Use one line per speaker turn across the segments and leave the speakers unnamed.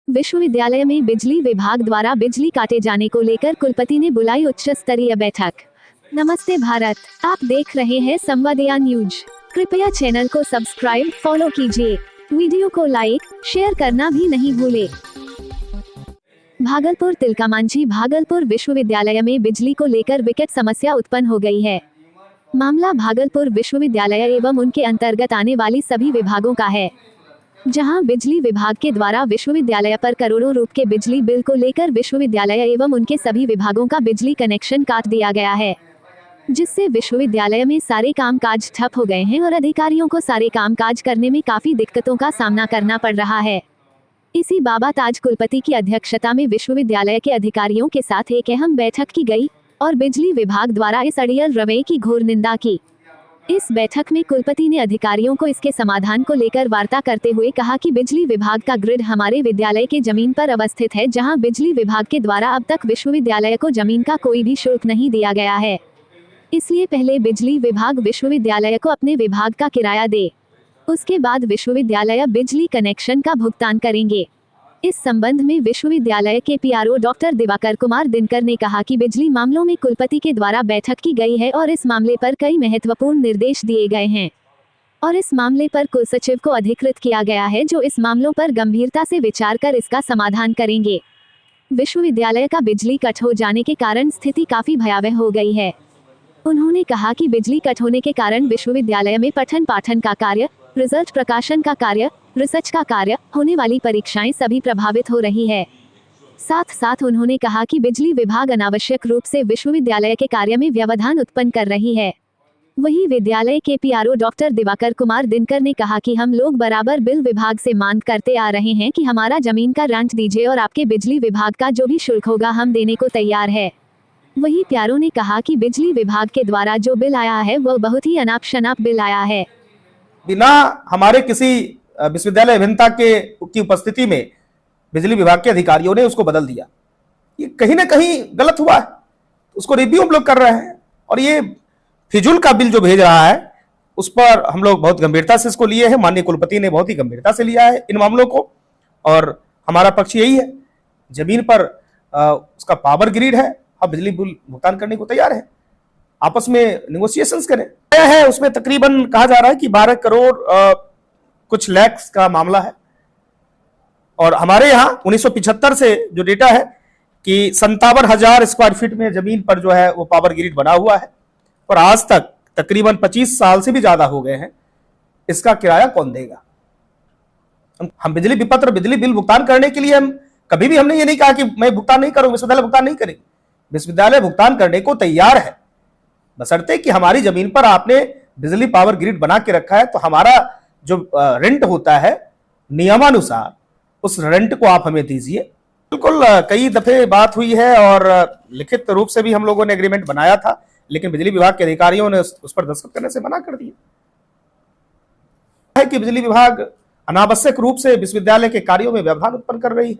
विश्वविद्यालय में बिजली विभाग द्वारा बिजली काटे जाने को लेकर कुलपति ने बुलाई उच्च स्तरीय बैठक। नमस्ते भारत, आप देख रहे हैं संवादया न्यूज। कृपया चैनल को सब्सक्राइब, फॉलो कीजिए। वीडियो को लाइक, शेयर करना भी नहीं भूले। भागलपुर तिलकामांझी भागलपुर विश्वविद्यालय में बिजली को लेकर विकट समस्या उत्पन्न हो गई है। मामला भागलपुर विश्वविद्यालय एवं उनके अंतर्गत आने वाली सभी विभागों का है, जहां बिजली विभाग के द्वारा विश्वविद्यालय पर करोड़ों रुपए के बिजली बिल को लेकर विश्वविद्यालय एवं उनके सभी विभागों का बिजली कनेक्शन काट दिया गया है, जिससे विश्वविद्यालय में सारे कामकाज ठप हो गए हैं और अधिकारियों को सारे कामकाज करने में काफी दिक्कतों का सामना करना पड़ रहा है। इसी बाबत आज कुलपति की अध्यक्षता में विश्वविद्यालय के अधिकारियों के साथ एक अहम बैठक की गई और बिजली विभाग द्वारा इस अड़ियल रवैये की घोर निंदा की। इस बैठक में कुलपति ने अधिकारियों को इसके समाधान को लेकर वार्ता करते हुए कहा कि बिजली विभाग का ग्रिड हमारे विद्यालय के जमीन पर अवस्थित है, जहां बिजली विभाग के द्वारा अब तक विश्वविद्यालय को जमीन का कोई भी शुल्क नहीं दिया गया है। इसलिए पहले बिजली विभाग विश्वविद्यालय को अपने विभाग का किराया दे, उसके बाद विश्वविद्यालय बिजली कनेक्शन का भुगतान करेंगे। इस संबंध में विश्वविद्यालय के पीआरओ डॉक्टर दिवाकर कुमार दिनकर ने कहा कि बिजली मामलों में कुलपति के द्वारा बैठक की गई है और इस मामले पर कई महत्वपूर्ण निर्देश दिए गए हैं और इस मामले पर कुलसचिव को अधिकृत किया गया है, जो इस मामलों पर गंभीरता से विचार कर इसका समाधान करेंगे। विश्वविद्यालय का बिजली कट हो जाने के कारण स्थिति काफी भयावह हो गई है। उन्होंने कहा कि बिजली कट होने के कारण विश्वविद्यालय में पठन पाठन का कार्य, रिजल्ट प्रकाशन का कार्य, रिसर्च का कार्य, होने वाली परीक्षाएं सभी प्रभावित हो रही है। साथ साथ उन्होंने कहा कि बिजली विभाग अनावश्यक रूप से विश्वविद्यालय के कार्य में व्यवधान उत्पन्न कर रही है। वहीं विद्यालय के पीआरओ डॉक्टर दिवाकर कुमार दिनकर ने कहा कि हम लोग बराबर बिल विभाग से मांग करते आ रहे हैं कि हमारा जमीन का रेंट दीजिए और आपके बिजली विभाग का जो भी शुल्क होगा हम देने को तैयार है। वहीं पीआरओ ने कहा कि बिजली विभाग के द्वारा जो बिल आया है वह बहुत ही अनाप शनाप बिल आया है।
बिना हमारे किसी विश्वविद्यालय अभियंता की उपस्थिति में बिजली विभाग के अधिकारियों ने उसको बदल दिया। ये कहीं ना कहीं गलत हुआ है, उसको रिव्यू हम लोग कर रहे हैं और ये फिजूल का बिल जो भेज रहा है उस पर हम लोग बहुत गंभीरता से इसको लिए हैं। माननीय कुलपति ने बहुत ही गंभीरता से लिया है इन मामलों को और हमारा पक्ष यही है, जमीन पर उसका पावर ग्रिड है, हम बिजली बिल भुगतान करने को तैयार है, आपस में निगोशिएशंस करें। है उसमें तकरीबन कहा जा रहा है कि 12 करोड़ कुछ लैक्स का मामला है और हमारे यहाँ 1975 से जो डेटा है कि 57,000 स्क्वायर फीट में जमीन पर जो है वो पावर ग्रिड बना हुआ है और आज तक तकरीबन 25 साल से भी ज्यादा हो गए हैं। इसका किराया कौन देगा? हम बिजली विपत्र बिजली बिल भुगतान करने के लिए हम कभी भी हमने ये नहीं कहा कि मैं भुगतान नहीं करूंगा, विश्वविद्यालय भुगतान नहीं करेंगे। विश्वविद्यालय भुगतान करने को तैयार है, बशर्ते कि हमारी जमीन पर आपने बिजली पावर ग्रिड बना के रखा है तो हमारा जो रेंट होता है नियमानुसार उस रेंट को आप हमें दीजिए। बिल्कुल कई दफे बात हुई है और लिखित रूप से भी हम लोगों ने एग्रीमेंट बनाया था, लेकिन बिजली विभाग के अधिकारियों ने उस पर दस्तखत करने से मना कर दिया है कि बिजली विभाग अनावश्यक रूप से विश्वविद्यालय के कार्यों में व्यवधान उत्पन्न कर रही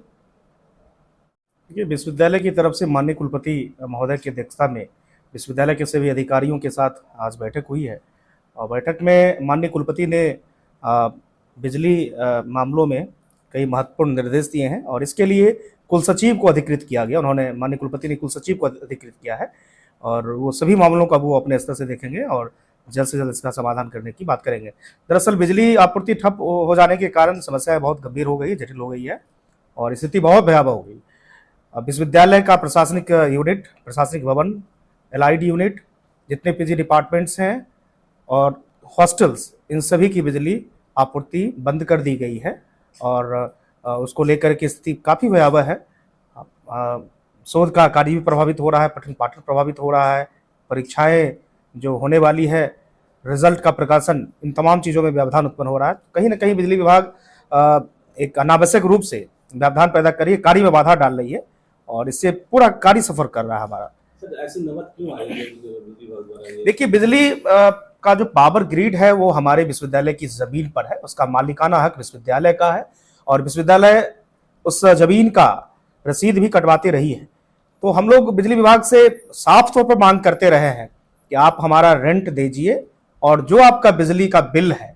है। विश्वविद्यालय की तरफ से माननीय कुलपति महोदय की अध्यक्षता में विश्वविद्यालय के सभी अधिकारियों के साथ आज बैठक हुई है और बैठक में माननीय कुलपति ने बिजली मामलों में कई महत्वपूर्ण निर्देश दिए हैं और इसके लिए कुल सचिव को अधिकृत किया गया। उन्होंने माननीय कुलपति ने कुल सचिव को अधिकृत किया है और वो सभी मामलों का वो अपने स्तर से देखेंगे और जल्द से जल्द इसका समाधान करने की बात करेंगे। दरअसल बिजली आपूर्ति ठप हो जाने के कारण समस्या बहुत गंभीर हो गई, जटिल हो गई है और स्थिति बहुत भयावह हो गई। विश्वविद्यालय का प्रशासनिक यूनिट, प्रशासनिक भवन, एलआईडी यूनिट, जितने पीजी डिपार्टमेंट्स हैं और हॉस्टल्स, इन सभी की बिजली आपूर्ति बंद कर दी गई है और उसको लेकर के स्थिति काफ़ी भयावह है। शोध का कार्य भी प्रभावित हो रहा है, पठन पाठन प्रभावित हो रहा है, परीक्षाएं जो होने वाली है, रिजल्ट का प्रकाशन, इन तमाम चीज़ों में व्यवधान उत्पन्न हो रहा है। कहीं ना कहीं बिजली विभाग एक अनावश्यक रूप से व्यवधान पैदा कर रही है, कार्य में बाधा डाल रही है और इससे पूरा कार्य सफर कर रहा है हमारा।
ऐसी नमत क्यों आई है?
देखिए, बिजली का जो पावर ग्रिड है वो हमारे विश्वविद्यालय की जमीन पर है, उसका मालिकाना हक विश्वविद्यालय का है और विश्वविद्यालय उस जमीन का रसीद भी कटवाती रही है। तो हम लोग बिजली विभाग से साफ तौर पर मांग करते रहे हैं कि आप हमारा रेंट दीजिए और जो आपका बिजली का बिल है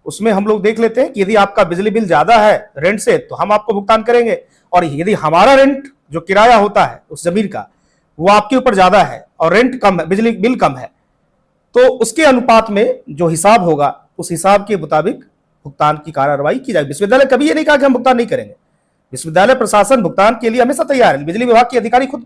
उसमें हम लोग देख लेते हैं कि यदि आपका बिजली बिल ज्यादा है रेंट से तो हम आपको भुगतान करेंगे, और यदि हमारा रेंट जो किराया होता है उस जमीन का वो आपके ऊपर ज्यादा है और रेंट कम है, बिजली बिल कम है, तो उसके अनुपात में जो हिसाब होगा उस हिसाब के मुताबिक भुगतान की कार्रवाई की जाएगी। विश्वविद्यालय कभी ये नहीं कहा कि हम भुगतान नहीं करेंगे। विश्वविद्यालय प्रशासन भुगतान के लिए हमेशा तैयार है। बिजली विभाग के अधिकारी खुद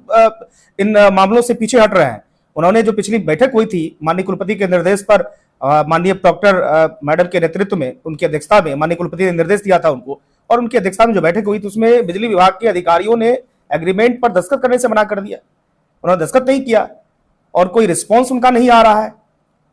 इन मामलों से पीछे हट रहे हैं। उन्होंने जो पिछली बैठक हुई थी माननीय कुलपति के निर्देश पर, माननीय डॉक्टर मैडम के नेतृत्व में, उनकी अध्यक्षता में माननीय कुलपति ने निर्देश दिया था उनको, और उनकी अध्यक्षता में जो बैठक हुई थी उसमें बिजली विभाग के अधिकारियों ने एग्रीमेंट पर दस्तखत करने से मना कर दिया। उन्होंने दस्तखत नहीं किया और कोई रिस्पॉन्स उनका नहीं आ रहा है।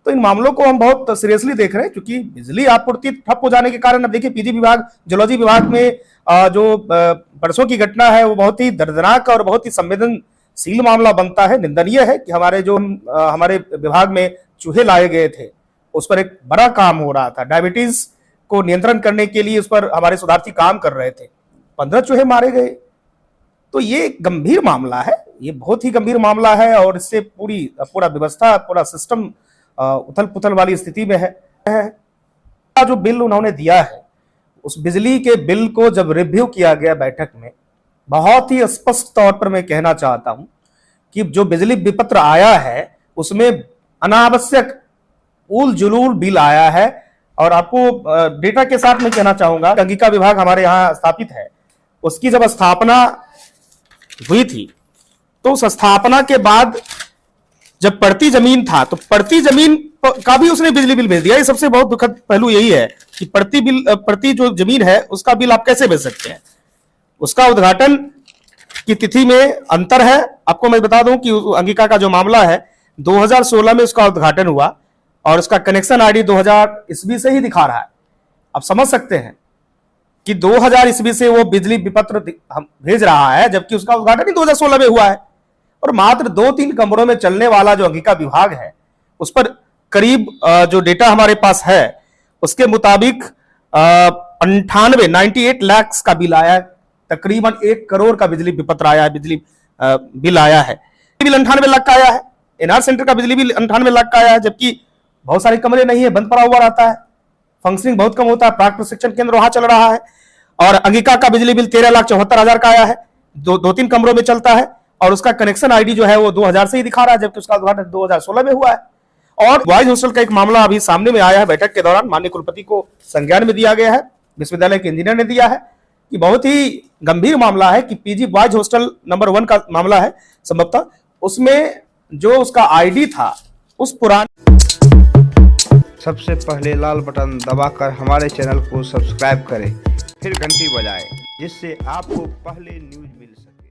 तो इन मामलों को हम बहुत सीरियसली देख रहे हैं, क्योंकि बिजली आपूर्ति ठप हो जाने के कारण अब देखिए पीजी विभाग, जूलॉजी विभाग में जो परसों की घटना है वो बहुत ही दर्दनाक और बहुत ही संवेदनशील मामला बनता है। निंदनीय है कि हमारे विभाग में चूहे लाए गए थे, उस पर एक बड़ा काम हो रहा था। डायबिटीज को नियंत्रण करने के लिए उस पर हमारे शोधार्थी काम कर रहे थे, 15 चूहे मारे गए। तो ये गंभीर मामला है, ये बहुत ही गंभीर मामला है, और इससे पूरा व्यवस्था, पूरा सिस्टम उथल पुथल वाली स्थिति में है। जो बिल उन्होंने दिया है उस बिजली के बिल को जब रिव्यू किया गया बैठक में, बहुत ही स्पष्ट तौर पर मैं कहना चाहता हूं कि जो बिजली विपत्र आया है उसमें अनावश्यक उल जुलूल बिल आया है। और आपको डेटा के साथ मैं कहना चाहूंगा, अंगिका विभाग हमारे यहाँ स्थापित है, उसकी जब स्थापना हुई थी तो उस स्थापना के बाद जब पड़ती जमीन था तो पड़ती जमीन का भी उसने बिजली बिल भेज दिया। ये सबसे बहुत दुखद पहलू यही है कि पड़ती जो जमीन है उसका बिल आप कैसे भेज सकते हैं। उसका उद्घाटन की तिथि में अंतर है। आपको मैं बता दूं कि अंगिका का जो मामला है 2016 में उसका उद्घाटन हुआ और उसका कनेक्शन आईडी 2000 ईस्वी से ही दिखा रहा है। आप समझ सकते हैं कि 2000 ईस्वी से वो बिजली विपत्र भेज रहा है, जबकि उसका उद्घाटन ही 2016 में हुआ है। और मात्र 2-3 कमरों में चलने वाला जो अंगिका विभाग है उस पर करीब जो डेटा हमारे पास है उसके मुताबिक 98 लाख का बिल आया है। तकरीबन 1 करोड़ का बिजली विपत्र आया है, बिजली बिल आया है। बिल 98 लाख का आया है। एनआर सेंटर का बिजली बिल 98 लाख का आया है, जबकि बहुत सारे कमरे नहीं है, बंद पड़ा हुआ रहता है, फंक्शनिंग बहुत कम होता है, प्राक प्रशिक्षण केंद्र वहां चल रहा है। और अंगिका का बिजली बिल 13,74,000 का आया है, 2-3 कमरों में चलता है, और उसका कनेक्शन आईडी जो है वो 2000 से ही दिखा रहा है, जबकि उसका उद्घाटन 2016 में हुआ है। और बॉयज हॉस्टल का एक मामला अभी सामने में आया है, बैठक के दौरान माननीय कुलपति को संज्ञान में दिया गया है, विश्वविद्यालय के इंजीनियर ने दिया है कि बहुत ही गंभीर मामला है कि पीजी बॉयज हॉस्टल नंबर 1 का मामला है संभवतः, उसमें जो उसका आईडी था उस पुराने।
सबसे पहले लाल बटन दबाकर हमारे चैनल को सब्सक्राइब करें, फिर घंटी बजाएं, जिससे आपको पहले न्यूज़ मिल सके।